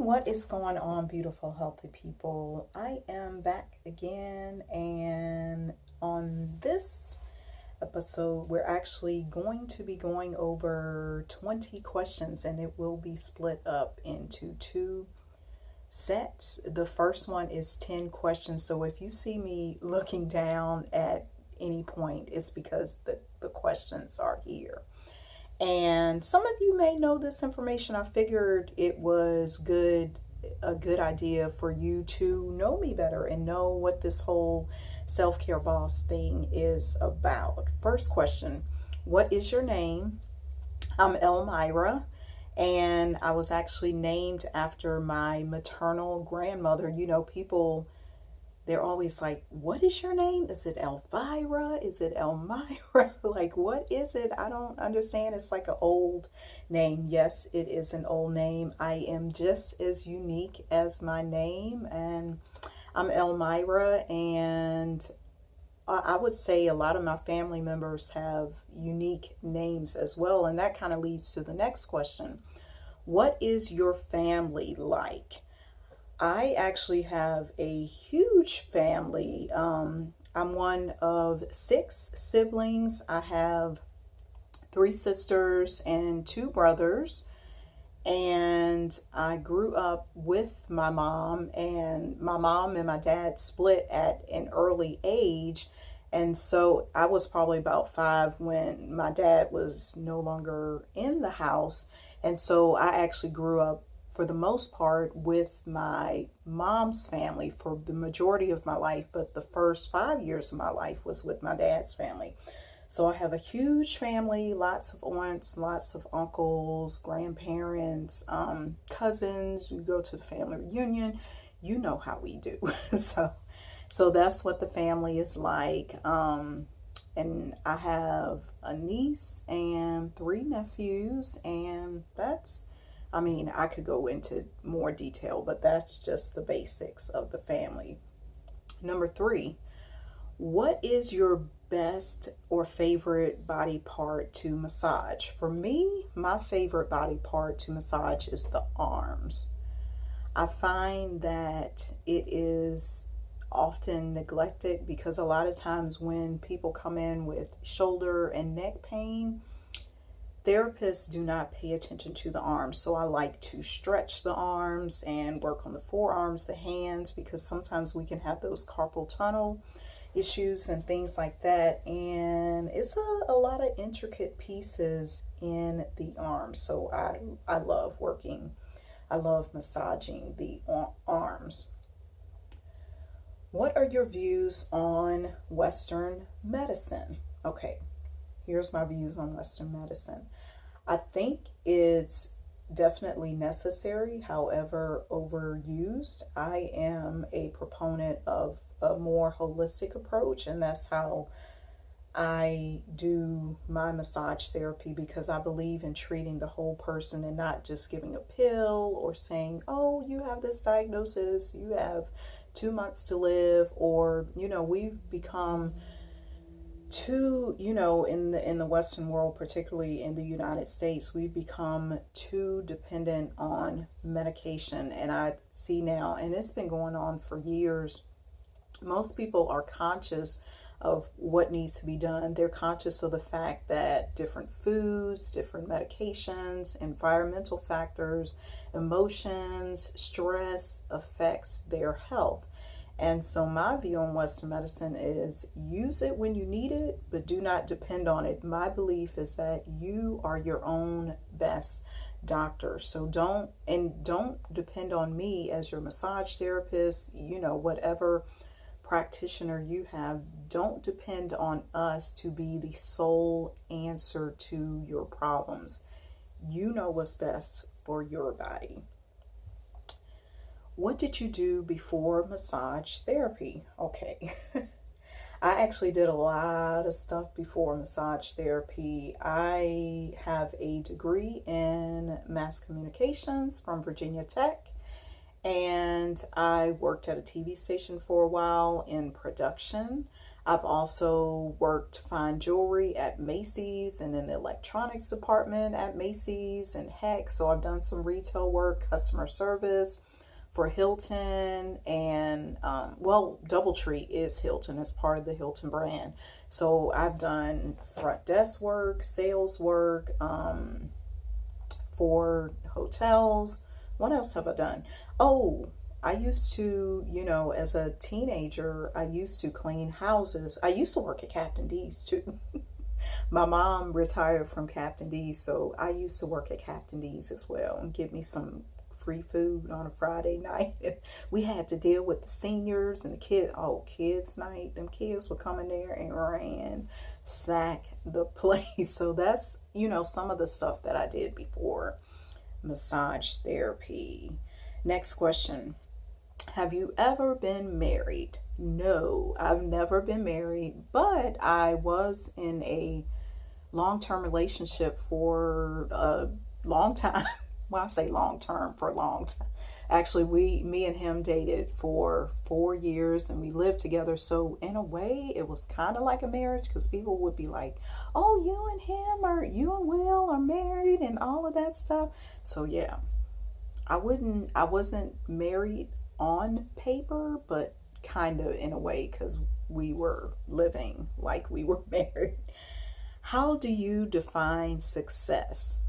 What is going on, beautiful, healthy people? I am back again, and on this episode, we're actually going to be going over 20 questions, and it will be split up into two sets. The first one is 10 questions, so if you see me looking down at any point, it's because the questions are here. And some of you may know this information. I figured it was a good idea for you to know me better and know what this whole self-care boss thing is about. First question, what is your name? I'm Elmira, and I was actually named after my maternal grandmother. People, they're always like, what is your name? Is it Elvira? Is it Elmira? Like, what is it? I don't understand. It's like an old name. Yes, it is an old name. I am just as unique as my name, and I'm Elmira, and I would say a lot of my family members have unique names as well, and that kind of leads to the next question. What is your family like? I actually have a huge family. I'm one of six siblings. I have three sisters and two brothers. And I grew up with my mom, and my mom and my dad split at an early age. And so I was probably about 5 when my dad was no longer in the house. And so I actually grew up for the most part with my mom's family for the majority of my life, but the first 5 years of my life was with my dad's family. So I have a huge family, lots of aunts, lots of uncles, grandparents, cousins. You go to the family reunion, you know how we do. So that's what the family is like. And I have a niece and 3 nephews, and I could go into more detail, but that's just the basics of the family. Number 3, what is your best or favorite body part to massage? For me, my favorite body part to massage is the arms. I find that it is often neglected because a lot of times when people come in with shoulder and neck pain, therapists do not pay attention to the arms. So I like to stretch the arms and work on the forearms, the hands, because sometimes we can have those carpal tunnel issues and things like that. And it's a lot of intricate pieces in the arms. So I love massaging the arms. What are your views on Western medicine? Okay, here's my views on Western medicine. I think it's definitely necessary, however overused. I am a proponent of a more holistic approach, and that's how I do my massage therapy, because I believe in treating the whole person and not just giving a pill or saying, oh, you have this diagnosis, you have 2 months to live. Or we've become too, in the Western world, particularly in the United States, we've become too dependent on medication. And I see now, and it's been going on for years, most people are conscious of what needs to be done. They're conscious of the fact that different foods, different medications, environmental factors, emotions, stress affects their health. And so my view on Western medicine is use it when you need it, but do not depend on it. My belief is that you are your own best doctor. So don't depend on me as your massage therapist, whatever practitioner you have. Don't depend on us to be the sole answer to your problems. You know what's best for your body. What did you do before massage therapy? Okay. I actually did a lot of stuff before massage therapy. I have a degree in mass communications from Virginia Tech, and I worked at a TV station for a while in production. I've also worked fine jewelry at Macy's and in the electronics department at Macy's and Heck. So I've done some retail work, customer service for Hilton, and well, Doubletree is Hilton, as part of the Hilton brand. So I've done front desk work, sales work, for hotels. What else have I done? Oh, I used to, as a teenager, I used to clean houses. I used to work at Captain D's too. My mom retired from Captain D's, so I used to work at Captain D's as well and give me some free food on a Friday night. We had to deal with the seniors and the kids. Oh, kids night. Them kids would come in there and ransack the place. So that's, some of the stuff that I did before massage therapy. Next question. Have you ever been married? No, I've never been married, but I was in a long-term relationship for a long time. Well, I say long term, for a long time. Actually, me and him dated for 4 years and we lived together. So in a way, it was kind of like a marriage, because people would be like, "Oh, you and Will are married," and all of that stuff. So yeah, I wasn't married on paper, but kind of in a way, because we were living like we were married. How do you define success?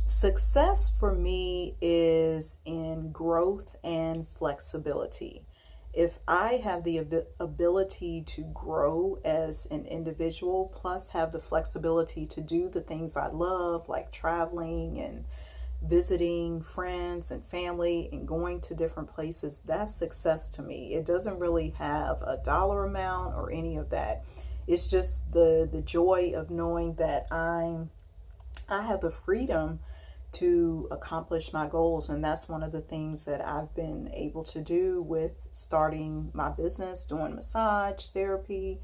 Success for me is in growth and flexibility. If I have the ability to grow as an individual, plus have the flexibility to do the things I love, like traveling and visiting friends and family and going to different places, that's success to me. It doesn't really have a dollar amount or any of that. It's just the joy of knowing that I have the freedom to accomplish my goals. And that's one of the things that I've been able to do with starting my business, doing massage therapy,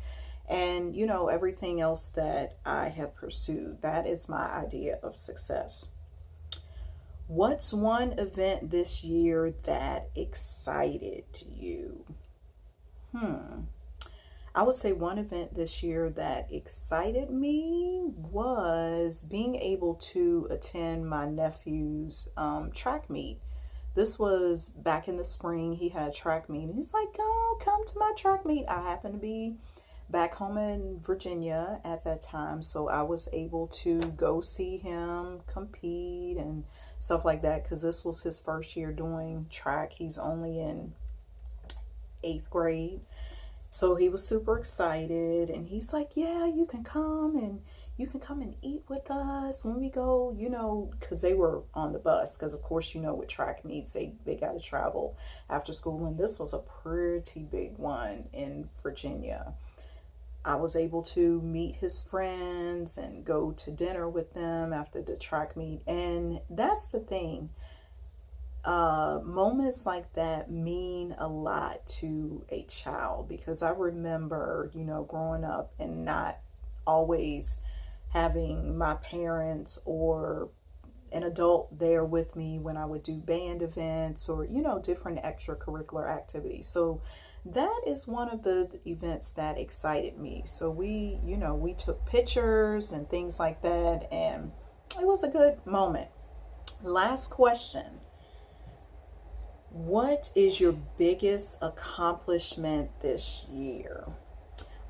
and everything else that I have pursued. That is my idea of success. What's one event this year that excited you? I would say one event this year that excited me was being able to attend my nephew's track meet. This was back in the spring. He had a track meet. And he's like, "Oh, come to my track meet." I happened to be back home in Virginia at that time, so I was able to go see him compete and stuff like that, because this was his first year doing track. He's only in 8th grade. So he was super excited, and he's like, "Yeah, you can come and eat with us when we go," because they were on the bus, because of course, with track meets, they got to travel after school. And this was a pretty big one in Virginia. I was able to meet his friends and go to dinner with them after the track meet. And that's the thing. Moments like that mean a lot to a child, because I remember, growing up and not always having my parents or an adult there with me when I would do band events or, different extracurricular activities. So that is one of the events that excited me. So we took pictures and things like that, and it was a good moment. Last question. What is your biggest accomplishment this year?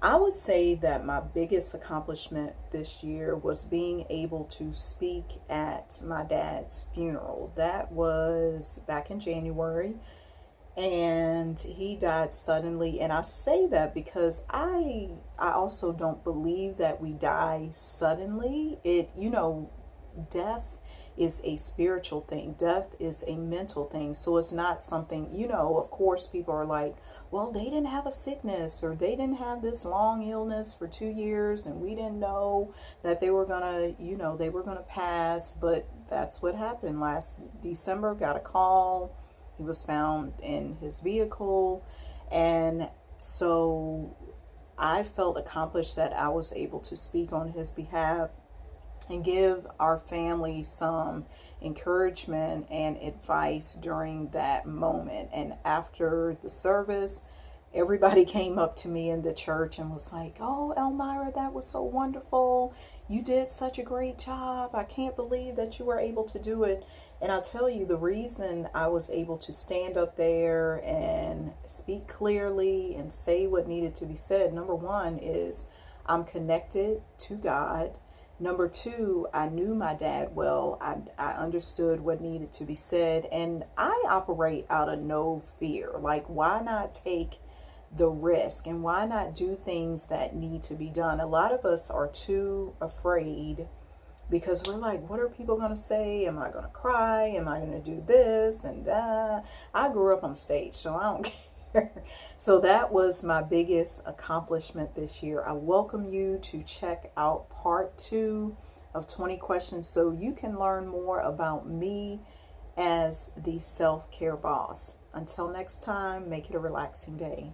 I would say that my biggest accomplishment this year was being able to speak at my dad's funeral. That was back in January, and he died suddenly. And I say that because I also don't believe that we die suddenly. Death is a spiritual thing. Death is a mental thing. So it's not something, of course, people are like, "Well, they didn't have a sickness, or they didn't have this long illness for 2 years, and we didn't know that they were gonna pass." But that's what happened last December. Got a call. He was found in his vehicle. And so I felt accomplished that I was able to speak on his behalf and give our family some encouragement and advice during that moment. And after the service, everybody came up to me in the church and was like, "Oh, Elmira, that was so wonderful. You did such a great job. I can't believe that you were able to do it." And I'll tell you the reason I was able to stand up there and speak clearly and say what needed to be said. Number one is I'm connected to God. Number two, I knew my dad well. I understood what needed to be said. And I operate out of no fear. Like, why not take the risk and why not do things that need to be done? A lot of us are too afraid because we're like, what are people going to say? Am I going to cry? Am I going to do this? And I grew up on stage, so I don't care. So that was my biggest accomplishment this year. I welcome you to check out part 2 of 20 questions so you can learn more about me as the self-care boss. Until next time, make it a relaxing day.